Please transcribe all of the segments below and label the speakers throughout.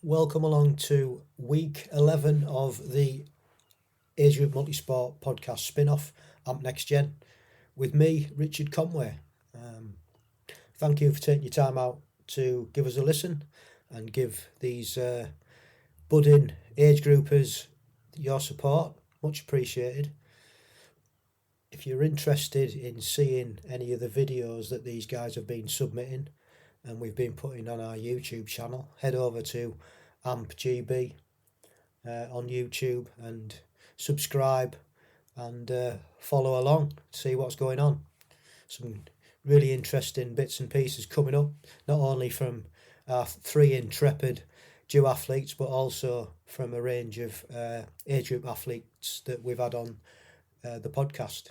Speaker 1: Welcome along to week 11 of the Agegroup Multisport podcast spin-off, Amp Next Gen, with me, Richard Conway. Thank you for taking your time out to give us a listen and give these budding age groupers your support. Much appreciated. If you're interested in seeing any of the videos that these guys have been submitting and we've been putting on our YouTube channel, head over to AmpGB on YouTube and subscribe and follow along, see what's going on. Some really interesting bits and pieces coming up, not only from our three intrepid duathletes, but also from a range of age group athletes that we've had on the podcast.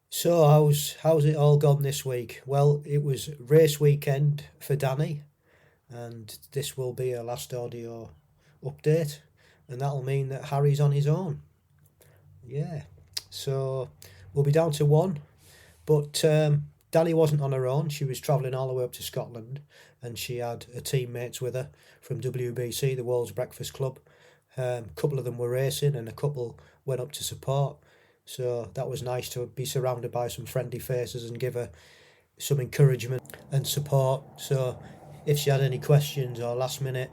Speaker 1: So how's it all gone this week? Well, it was race weekend for Danny, and this will be a last audio update, and that'll mean that Harry's on his own. Yeah, so we'll be down to one, but Danny wasn't on her own. She was travelling all the way up to Scotland, and she had her teammates with her from WBC, the World's Breakfast Club. A couple of them were racing and a couple went up to support. So that was nice to be surrounded by some friendly faces and give her some encouragement and support. So if she had any questions or last minute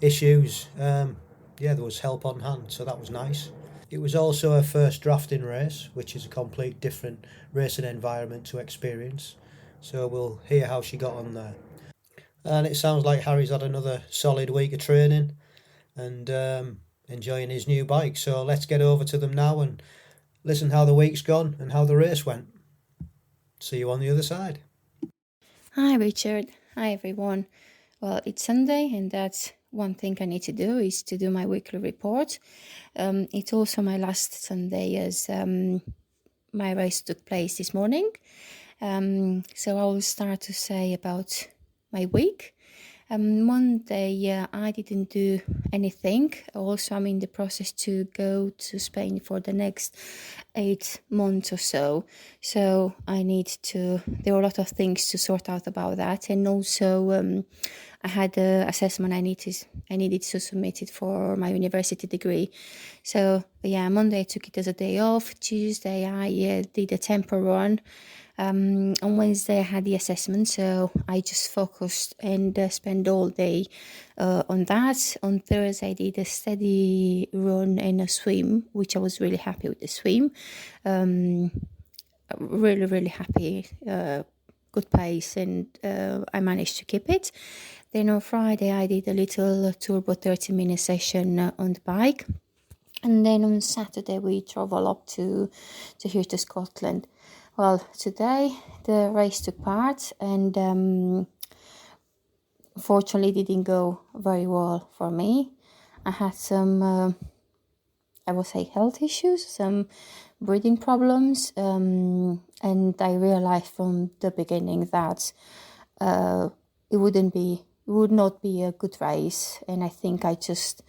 Speaker 1: issues, there was help on hand. So that was nice. It was also her first drafting race, which is a complete different racing environment to experience. So we'll hear how she got on there. And it sounds like Harry's had another solid week of training and enjoying his new bike. So let's get over to them now and listen how the week's gone and how the race went. See you on the other side.
Speaker 2: Hi Richard, hi everyone. Well, it's Sunday and that's one thing I need to do is to do my weekly report. It's also my last Sunday as my race took place this morning. So I will start to say about my week. Monday, I didn't do anything. Also, I'm in the process to go to Spain for the next 8 months or so. So there were a lot of things to sort out about that. And also, I had an assessment I needed to submit it for my university degree. So, Monday I took it as a day off. Tuesday, I did a tempo run. On Wednesday I had the assessment, so I just focused and spent all day on that. On Thursday I did a steady run and a swim, which I was really happy with the swim. Really, really happy, good pace, and I managed to keep it. Then on Friday I did a little turbo 30-minute session on the bike. And then on Saturday we travel up to here to Scotland. Well, today the race took part and unfortunately didn't go very well for me. I had some, health issues, some breathing problems, and I realized from the beginning that it would not be a good race. And I think I just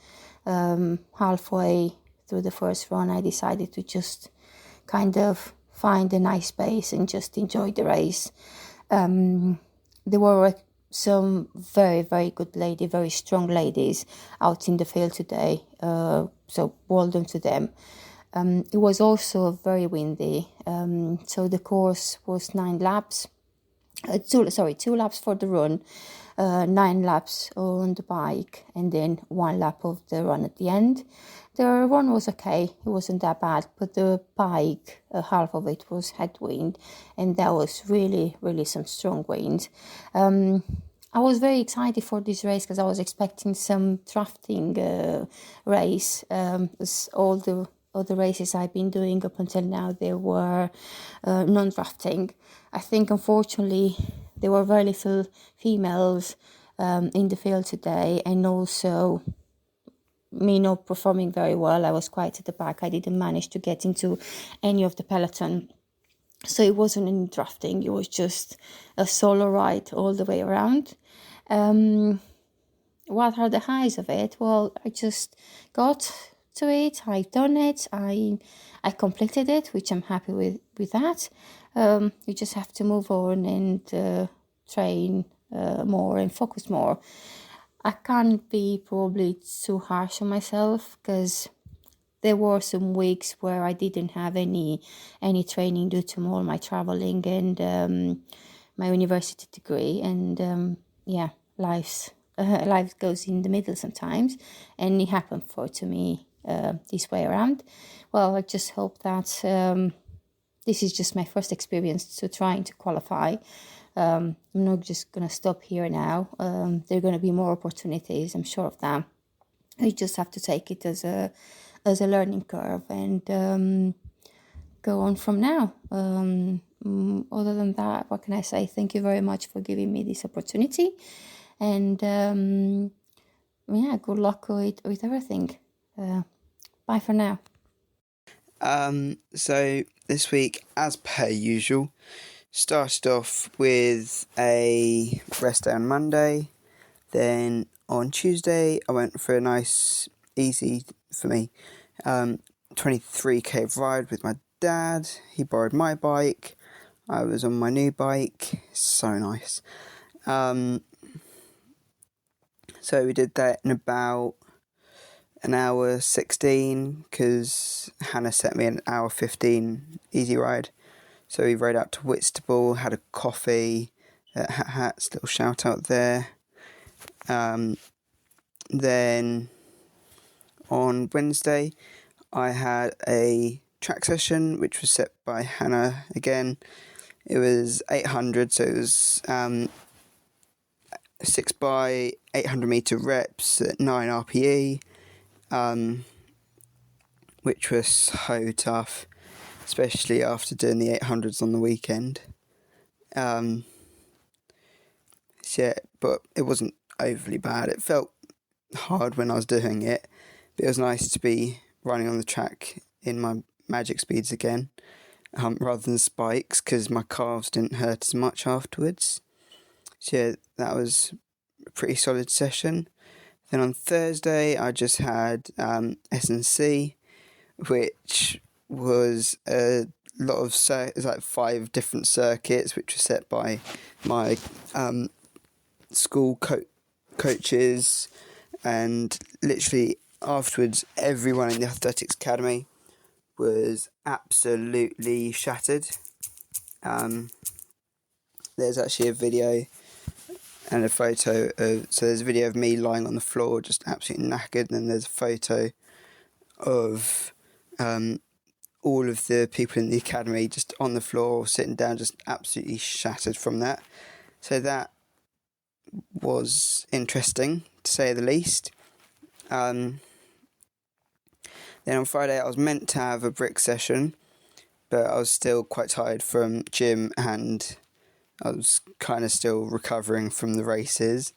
Speaker 2: halfway through the first run, I decided to just kind of find a nice space and just enjoy the race. There were some very, very good ladies, very strong ladies out in the field today. So well done to them. It was also very windy. So the course was 9 laps. 2 laps for the run, 9 laps on the bike, and then 1 lap of the run at the end. The run was okay, it wasn't that bad, but the bike, half of it was headwind, and there was really, really some strong wind. I was very excited for this race because I was expecting some drafting race. All the other races I've been doing up until now, they were non-drafting. I think, unfortunately, there were very little females in the field today, and also me not performing very well. I was quite at the back. I didn't manage to get into any of the peloton. So it wasn't any drafting. It was just a solo ride all the way around. What are the highs of it? Well, I just got to it. I've done it. I completed it, which I'm happy with that. You just have to move on and train more and focus more. I can't be probably too harsh on myself, because there were some weeks where I didn't have any training due to all my traveling and my university degree, and life goes in the middle sometimes, and it happened to me this way around. Well, I just hope that this is just my first experience to trying to qualify. I'm not just going to stop here now. There are going to be more opportunities, I'm sure of that. We just have to take it as a learning curve and go on from now. Other than that, what can I say? Thank you very much for giving me this opportunity, and good luck with everything. Bye for now.
Speaker 3: So this week, as per usual, started off with a rest day on Monday. Then on Tuesday, I went for a nice, easy for me, 23k ride with my dad. He borrowed my bike. I was on my new bike. So nice. So we did that in about an hour 16, because Hannah set me an hour 15 easy ride. So we rode out to Whitstable, had a coffee at Hat Hats, little shout out there. Then on Wednesday, I had a track session, which was set by Hannah again. It was 800, so it was 6 by 800 meter reps at 9 RPE, which was so tough, especially after doing the 800s on the weekend. Yeah, but it wasn't overly bad. It felt hard when I was doing it, but it was nice to be running on the track in my magic speeds again, rather than spikes, because my calves didn't hurt as much afterwards. So yeah, that was a pretty solid session. Then on Thursday, I just had S&C, which was a lot of it's like 5 different circuits, which were set by my school coaches, and literally afterwards, everyone in the athletics academy was absolutely shattered. There's actually a video and a photo so there's a video of me lying on the floor just absolutely knackered, and then there's a photo of all of the people in the academy just on the floor, sitting down, just absolutely shattered from that. So that was interesting, to say the least. Then on Friday, I was meant to have a brick session, but I was still quite tired from gym, and I was kind of still recovering from the races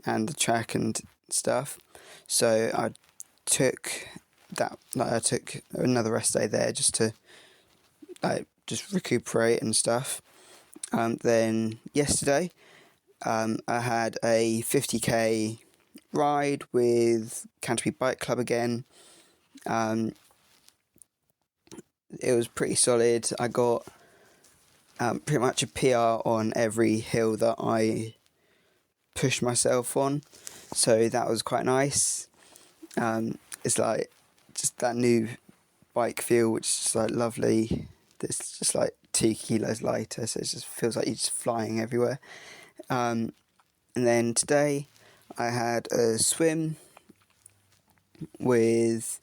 Speaker 3: and the track and stuff. So I took another rest day there just to just recuperate and stuff. Then yesterday, I had a 50k ride with Canterbury Bike Club again. It was pretty solid. I got pretty much a PR on every hill that I pushed myself on, so that was quite nice. It's like just that new bike feel, which is like lovely. It's just like 2 kilos lighter, so it just feels like you're just flying everywhere. And then today I had a swim with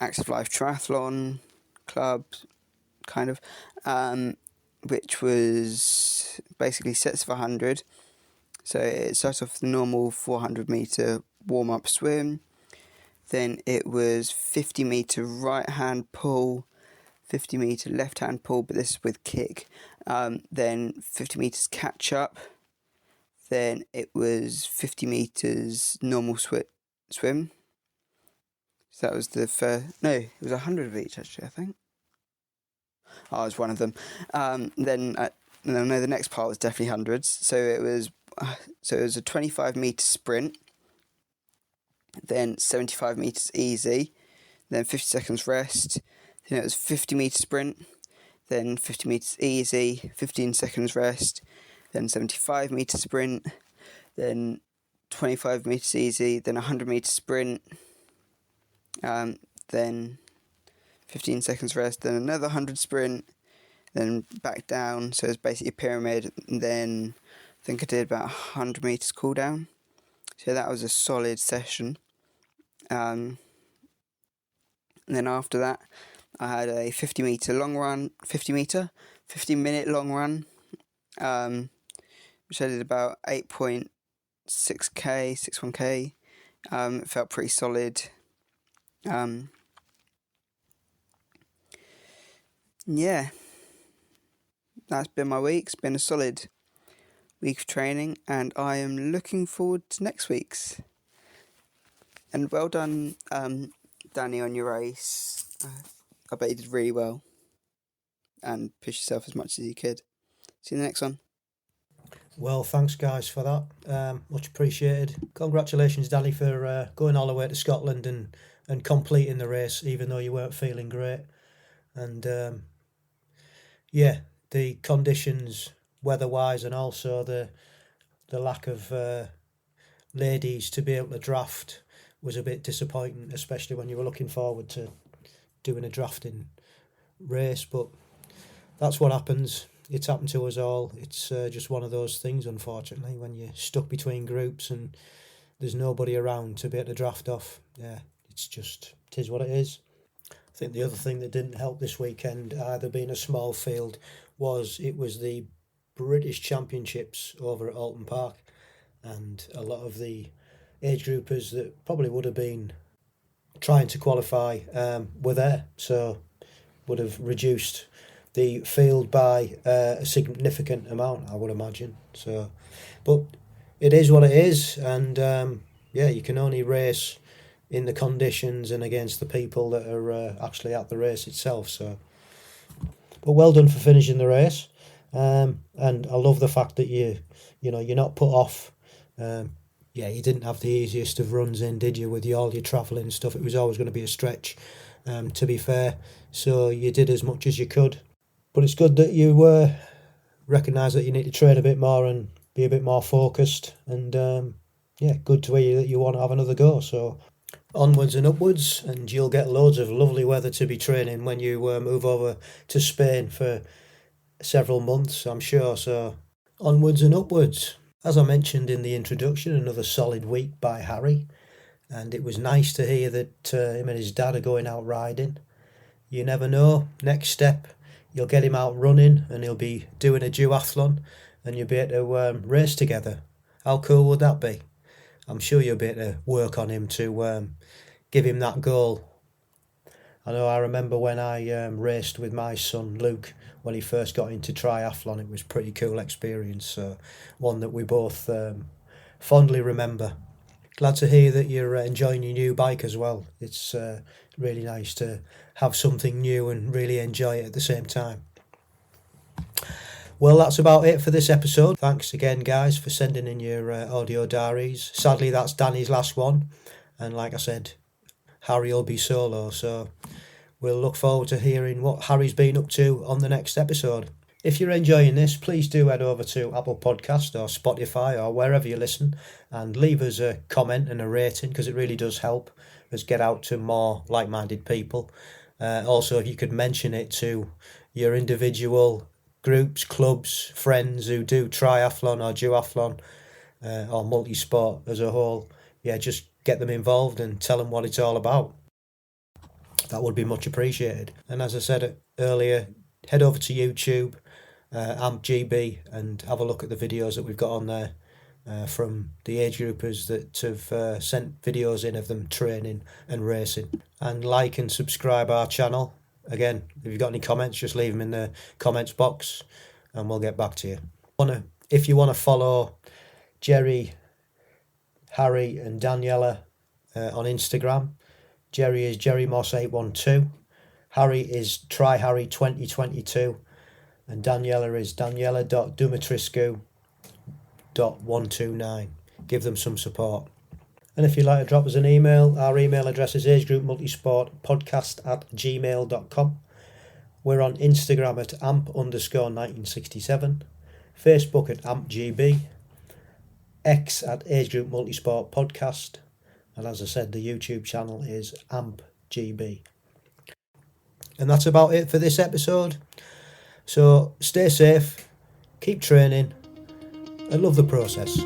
Speaker 3: Active Life Triathlon Club, kind of, which was basically sets of 100. So it starts off the normal 400 metre warm-up swim. Then it was 50 metre right-hand pull, 50 metre left-hand pull, but this is with kick. Then 50 metres catch-up. Then it was 50 metres normal swim. So that was the first... No, it was 100 of each, actually, I think. I was one of them. Then the next part was definitely hundreds. So it was a 25 metre sprint, then 75 metres easy, then 50 seconds rest. Then it was 50 metre sprint, then 50 metres easy, 15 seconds rest, then 75 metre sprint, then 25 metres easy, then 100 metre sprint, then 15 seconds rest, then another 100 sprint, then back down. So it's basically a pyramid. And then I think I did about 100 metres cool down. So that was a solid session. And then after that, I had a 50 minute long run, which I did about 8.6k, 61k. It felt pretty solid. Yeah, that's been my week. It's been a solid week of training, and I am looking forward to next week's. And well done, Danny, on your race. I bet you did really well and push yourself as much as you could. See you in the next one.
Speaker 1: Well, thanks guys for that. Much appreciated. Congratulations, Danny, for going all the way to Scotland and completing the race, even though you weren't feeling great. And the conditions, weather-wise, and also the lack of ladies to be able to draft was a bit disappointing, especially when you were looking forward to doing a drafting race. But that's what happens. It's happened to us all. It's just one of those things, unfortunately, when you're stuck between groups and there's nobody around to be able to draft off. Yeah, it is what it is. I think the other thing that didn't help this weekend, either being a small field, was the British Championships over at Alton Park, and a lot of the age groupers that probably would have been trying to qualify were there, so would have reduced the field by a significant amount, I would imagine. So, but it is what it is, and you can only race in the conditions and against the people that are actually at the race itself. So, but well done for finishing the race, and I love the fact that you're not put off. You didn't have the easiest of runs in, did you, with all your travelling and stuff? It was always going to be a stretch, to be fair. So you did as much as you could. But it's good that you recognise that you need to train a bit more and be a bit more focused. And good to hear that you want to have another go. So onwards and upwards, and you'll get loads of lovely weather to be training when you move over to Spain for several months, I'm sure. So onwards and upwards. As I mentioned in the introduction, another solid week by Harry, and it was nice to hear that him and his dad are going out riding. You never know, next step, you'll get him out running and he'll be doing a duathlon and you'll be able to race together. How cool would that be? I'm sure you'll be able to work on him to give him that goal. I know I remember when I raced with my son Luke when he first got into triathlon. It was a pretty cool experience, one that we both fondly remember. Glad to hear that you're enjoying your new bike as well. It's really nice to have something new and really enjoy it at the same time. Well, that's about it for this episode. Thanks again, guys, for sending in your audio diaries. Sadly, that's Danny's last one. And like I said, Harry will be solo, so we'll look forward to hearing what Harry's been up to on the next episode. If you're enjoying this, please do head over to Apple Podcast or Spotify or wherever you listen and leave us a comment and a rating, because it really does help us get out to more like-minded people. Also, if you could mention it to your individual groups, clubs, friends who do triathlon or duathlon or multisport as a whole, just get them involved and tell them what it's all about. That would be much appreciated. And as I said earlier, head over to YouTube, AmpGB, and have a look at the videos that we've got on there from the age groupers that have sent videos in of them training and racing. And like and subscribe our channel. Again, if you've got any comments, just leave them in the comments box and we'll get back to you. If you want to follow Jerry, Harry and Daniella on Instagram, Jerry is JerryMoss812, Harry is TryHarry2022, and Daniella is Daniella.Dumitrescu.129. Give them some support. And if you'd like to drop us an email, our email address is agegroupmultisportpodcast@gmail.com. We're on Instagram at amp_1967. Facebook at AmpGB, X at agegroupmultisportpodcast, and as I said, the YouTube channel is AmpGB. And that's about it for this episode. So stay safe, keep training, and love the process.